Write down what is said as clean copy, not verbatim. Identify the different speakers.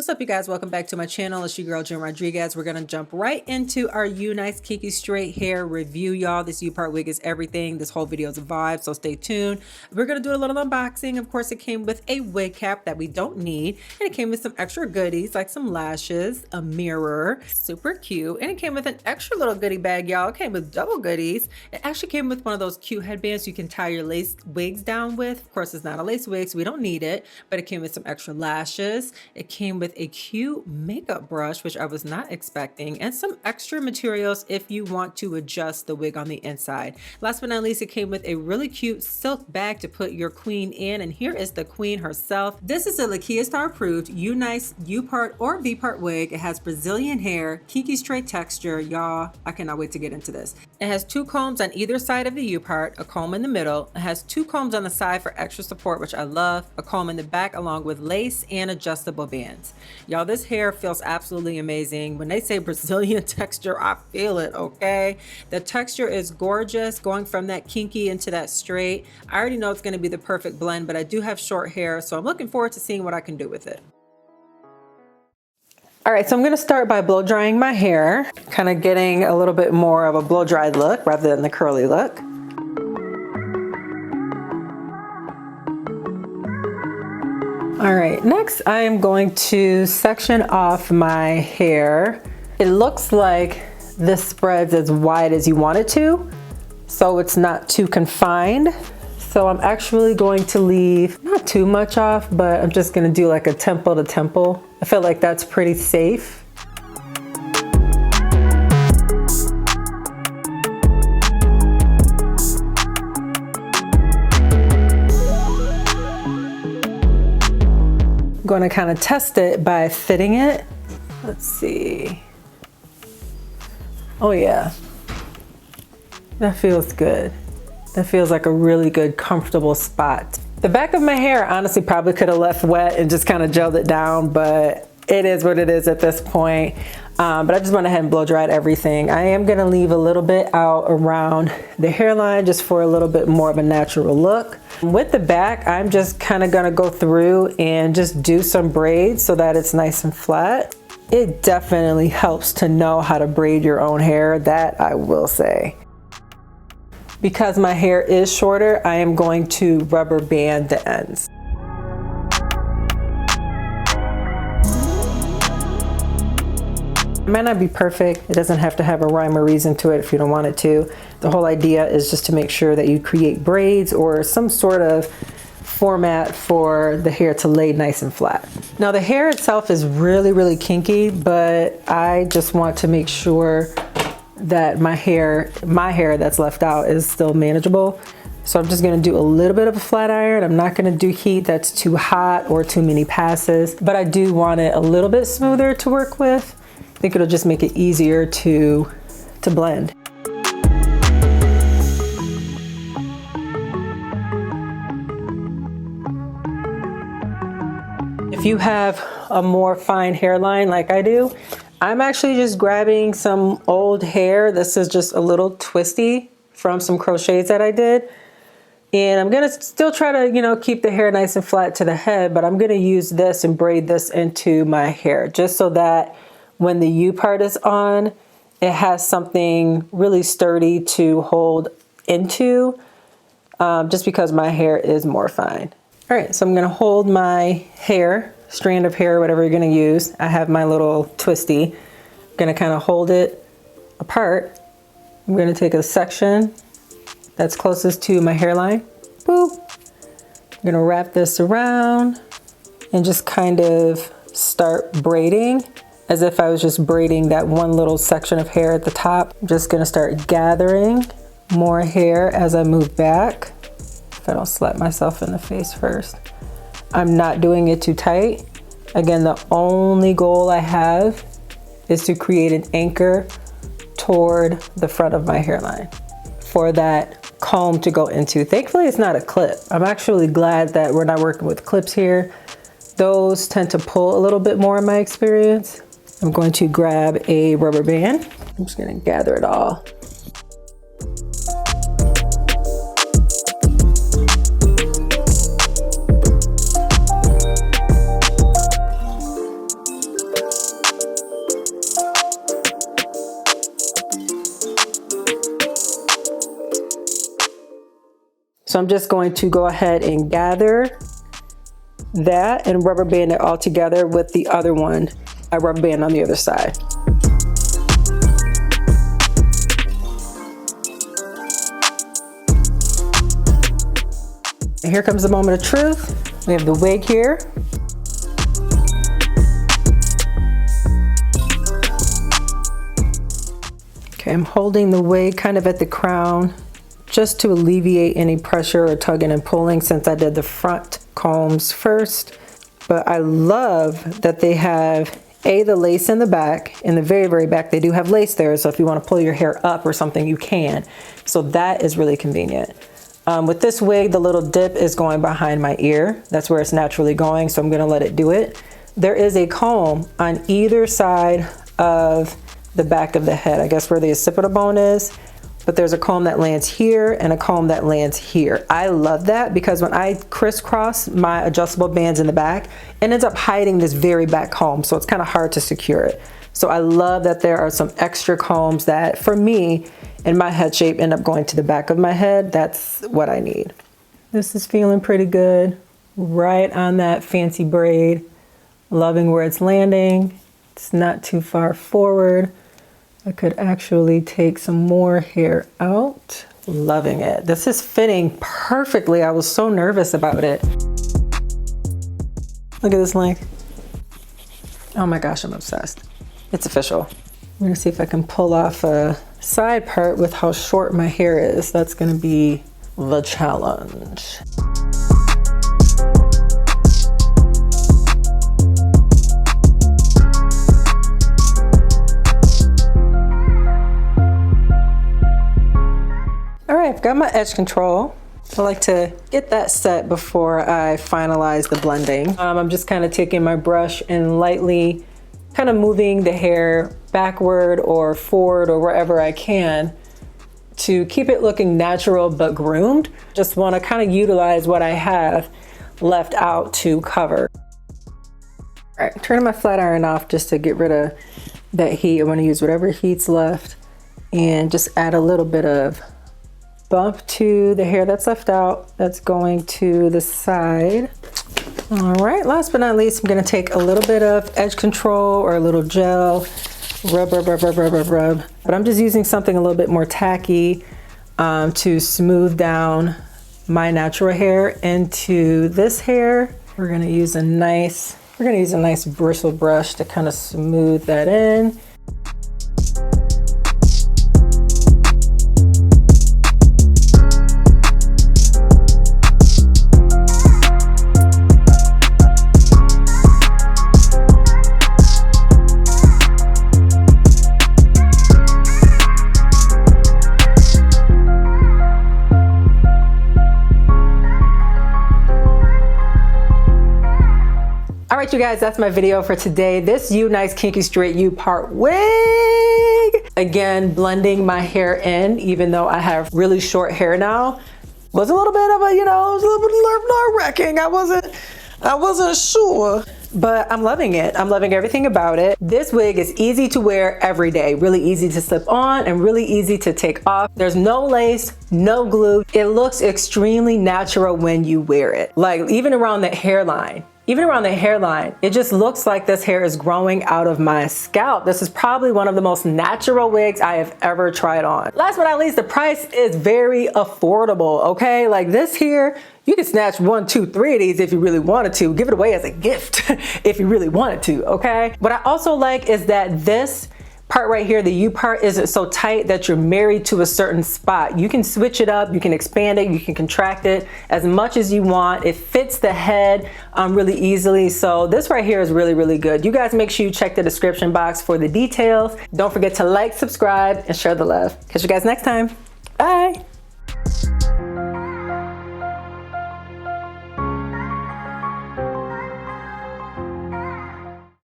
Speaker 1: What's up, you guys? Welcome back to my channel. It's your girl Jen Rodriguez. We're gonna jump right into our Unice Kinky straight hair review, y'all. This Upart wig is everything. This whole video is a vibe, so stay tuned. We're gonna do a little unboxing. Of course, it came with a wig cap that we don't need, and it came with some extra goodies like some lashes, a mirror, super cute, and it came with an extra little goodie bag, y'all. It came with double goodies. It actually came with one of those cute headbands you can tie your lace wigs down with. Of course, it's not a lace wig, so we don't need it, but it came with some extra lashes. It came with a cute makeup brush, which I was not expecting, and some extra materials if you want to adjust the wig on the inside. Last but not least, it came with a really cute silk bag to put your queen in, and here is the queen herself. This is a Lakia Star approved Unice Upart or V-part wig. It has Brazilian hair, kinky straight texture, y'all. I cannot wait to get into this. It has two combs on either side of the Upart, a comb in the middle. It has two combs on the side for extra support, which I love, a comb in the back along with lace and adjustable bands. Y'all, this hair feels absolutely amazing. When they say Brazilian texture, I feel it, okay? The texture is gorgeous, going from that kinky into that straight. I already know it's gonna be the perfect blend, but I do have short hair, so I'm looking forward to seeing what I can do with it. All right, so I'm gonna start by blow drying my hair, kind of getting a little bit more of a blow dried look rather than the curly look. All right, next I am going to section off my hair. It looks like this spreads as wide as you want it to, so it's not too confined. So I'm actually going to leave not too much off, but I'm just gonna do like a temple to temple. I feel like that's pretty safe. I'm going to kind of test it by fitting it. Let's see. Oh yeah, that feels good. That feels like a really good, comfortable spot. The back of my hair, honestly, probably could have left wet and just kind of gelled it down, but it is what it is at this point. But I just went ahead and blow dried everything. I am gonna leave a little bit out around the hairline just for a little bit more of a natural look. With the back, I'm just kind of gonna go through and just do some braids so that it's nice and flat. It definitely helps to know how to braid your own hair, that I will say. Because my hair is shorter, I am going to rubber band the ends. It might not be perfect. It doesn't have to have a rhyme or reason to it if you don't want it to. The whole idea is just to make sure that you create braids or some sort of format for the hair to lay nice and flat. Now the hair itself is really, really kinky, but I just want to make sure that my hair that's left out is still manageable. So I'm just gonna do a little bit of a flat iron. I'm not gonna do heat that's too hot or too many passes, but I do want it a little bit smoother to work with. I think it'll just make it easier to blend. If you have a more fine hairline like I do, I'm actually just grabbing some old hair. This is just a little twisty from some crochets that I did. And I'm gonna still try to, you know, keep the hair nice and flat to the head, but I'm gonna use this and braid this into my hair just so that when the U part is on, it has something really sturdy to hold into, just because my hair is more fine. All right, so I'm gonna hold my hair, strand of hair, whatever you're gonna use. I have my little twisty. I'm gonna kind of hold it apart. I'm gonna take a section that's closest to my hairline. Boop. I'm gonna wrap this around and just kind of start braiding as if I was just braiding that one little section of hair at the top. I'm just gonna start gathering more hair as I move back. If I don't slap myself in the face first. I'm not doing it too tight. Again, the only goal I have is to create an anchor toward the front of my hairline for that comb to go into. Thankfully, it's not a clip. I'm actually glad that we're not working with clips here. Those tend to pull a little bit more in my experience. I'm going to grab a rubber band. I'm just gonna gather it all. So I'm just going to go ahead and gather that and rubber band it all together with the other one. I rubber band on the other side. And here comes the moment of truth. We have the wig here. Okay, I'm holding the wig kind of at the crown just to alleviate any pressure or tugging and pulling since I did the front combs first. But I love that they have the lace in the back. In the very, very back, they do have lace there. So if you want to pull your hair up or something, you can. So that is really convenient. With this wig, the little dip is going behind my ear. That's where it's naturally going. So I'm going to let it do it. There is a comb on either side of the back of the head, I guess where the occipital bone is, but there's a comb that lands here and a comb that lands here. I love that because when I crisscross my adjustable bands in the back, it ends up hiding this very back comb, so it's kind of hard to secure it. So I love that there are some extra combs that, for me, in my head shape, end up going to the back of my head. That's what I need. This is feeling pretty good. Right on that fancy braid. Loving where it's landing. It's not too far forward. I could actually take some more hair out. Loving it. This is fitting perfectly. I was so nervous about it. Look at this length. Oh my gosh, I'm obsessed. It's official. I'm gonna see if I can pull off a side part with how short my hair is. That's gonna be the challenge. I've got my edge control. I like to get that set before I finalize the blending. I'm just kind of taking my brush and lightly kind of moving the hair backward or forward or wherever I can to keep it looking natural but groomed. Just want to kind of utilize what I have left out to cover. All right, turning my flat iron off just to get rid of that heat. I want to use whatever heat's left and just add a little bit of bump to the hair that's left out. That's going to the side. All right, last but not least, I'm gonna take a little bit of edge control or a little gel, rub. But I'm just using something a little bit more tacky to smooth down my natural hair into this hair. We're gonna use a nice bristle brush to kind of smooth that in. All right, you guys, that's my video for today. This Unice Kinky Straight Upart wig. Again, blending my hair in, even though I have really short hair now, was a little bit of a, it was a little bit nerve-wracking. I wasn't sure, but I'm loving it. I'm loving everything about it. This wig is easy to wear every day, really easy to slip on and really easy to take off. There's no lace, no glue. It looks extremely natural when you wear it. Like even around the hairline. It just looks like this hair is growing out of my scalp. This is probably one of the most natural wigs I have ever tried on. Last but not least, the price is very affordable, okay? Like this here, you can snatch 1, 2, 3 of these if you really wanted to. Give it away as a gift if you really wanted to, okay? What I also like is that this part right here, the U part, isn't so tight that you're married to a certain spot. You can switch it up, you can expand it, you can contract it as much as you want. It fits the head really easily. So this right here is really, really good. You guys make sure you check the description box for the details. Don't forget to like, subscribe, and share the love. Catch you guys next time. Bye.